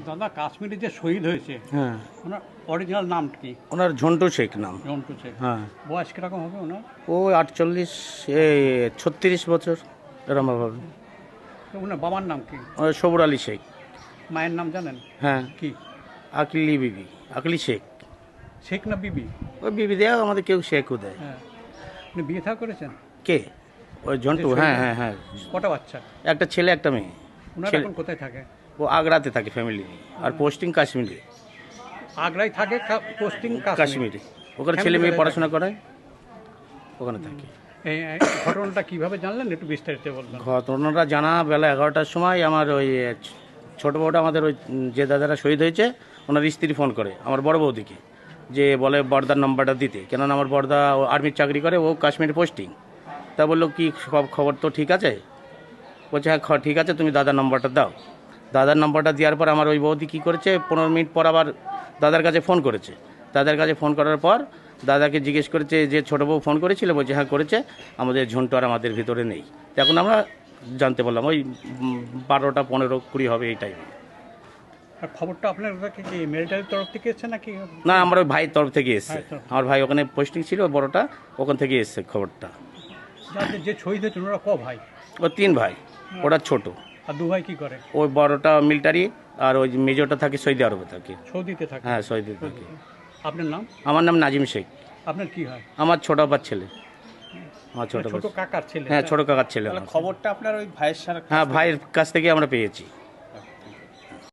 দাদা কাশ্মীরে যে শহীদ হয়েছে হ্যাঁ, ওনার অরিজিনাল নাম কি? ওনার ঝন্টু শেখ নাম। জন্টু শেখ। হ্যাঁ, বয়স কিরকম হবে ওনার? ও 48 36 বছর এরম হবে। তো ওনার বাবার নাম কি? ওনার সবুর আলী শেখ। মায়ের নাম জানেন হ্যাঁ, কি? আকলি বিবি, আকলি শেখ। শেখ না বিবি? ওই বিবি দেয়, আমাদের কেউ শেখও দেয়। হ্যাঁ। আপনি বিয়ে থা করেছেন? কে? ওই ঝন্টু? যে হ্যাঁ শহীদ? হ্যাঁ হ্যাঁ, কটা বাচ্চা? একটা ছেলে একটা মেয়ে। ওনারা ছেলে- এখন কোথায় থাকে? ও আগ্রাতে থাকে ফ্যামিলি নিয়ে, আর পোস্টিং কাশ্মীরে। আগ্রায় থাকে, পোস্টিং কাশ্মীরে ওখানে ছেলে Family মেয়ে কোথায় পড়াশোনা করায়, ওখানে থাকে। এই ঘটনাটা কিভাবে জানলেন একটু বিস্তারিত বলবেন? ঘটনাটা জানা বেলা 11টার সময় আমার ওই ছোটো বউটা, আমাদের ওই যে দাদারা শহীদ হয়েছে ওনার স্ত্রী ফোন করে আমার বড় বৌদিকে, যে বলে বর্দার নাম্বারটা দিতে, কেননা আমার বর্দা আর্মির চাকরি করে, ও কাশ্মীরে পোস্টিং। তা বললো কি সব খবর তো ঠিক আছে? বলছে হ্যাঁ ঠিক আছে, তুমি দাদার নাম্বারটা দাও। দাদার নাম্বারটা দেওয়ার পর আমার ওই বৌদি কী করেছে, 15 মিনিট পর আবার দাদার কাছে ফোন করেছে। দাদার কাছে ফোন করার পর দাদাকে জিজ্ঞেস করেছে যে ছোটো বউ ফোন করেছিল, বলছে হ্যাঁ করেছে, আমাদের ঝন্টু আর আমাদের ভিতরে নেই। এখন আমরা জানতে পারলাম ওই 12টা 15 20 হবে এই টাইমে। আর খবরটা আপনার কাছে কি মিলিটারির তরফ থেকে এসেছে নাকি? না, আমার ওই ভাইয়ের তরফ থেকে এসছে। ভাইয়ের তরফ। আমার ভাই ওখানে পোস্টিং ছিল, বড়টা ওখান থেকে এসছে খবরটা। যে শহীদ হয়েছেন ওরা ক ভাই? ও 3 ভাই, ওটা ছোট। আর দু ভাই কি করে? ওই বড়টা মিলিটারি, আর ওই মেজরটা থাকে সৌদি আরবে থাকে। সৌদিতে থাকে? হ্যাঁ, সৌদি থাকে। আপনার নাম? আমার নাম নাজিম শেখ। আপনার কি হয়? আমার ছোট আব্বার ছেলে। আমার ছোট ছোট কাকার ছেলে? হ্যাঁ, ছোট কাকার ছেলে আমার। খবরটা আপনার ওই ভাইয়ের সাথে হ্যাঁ, ভাইয়ের কাছ থেকে আমরা পেয়েছি।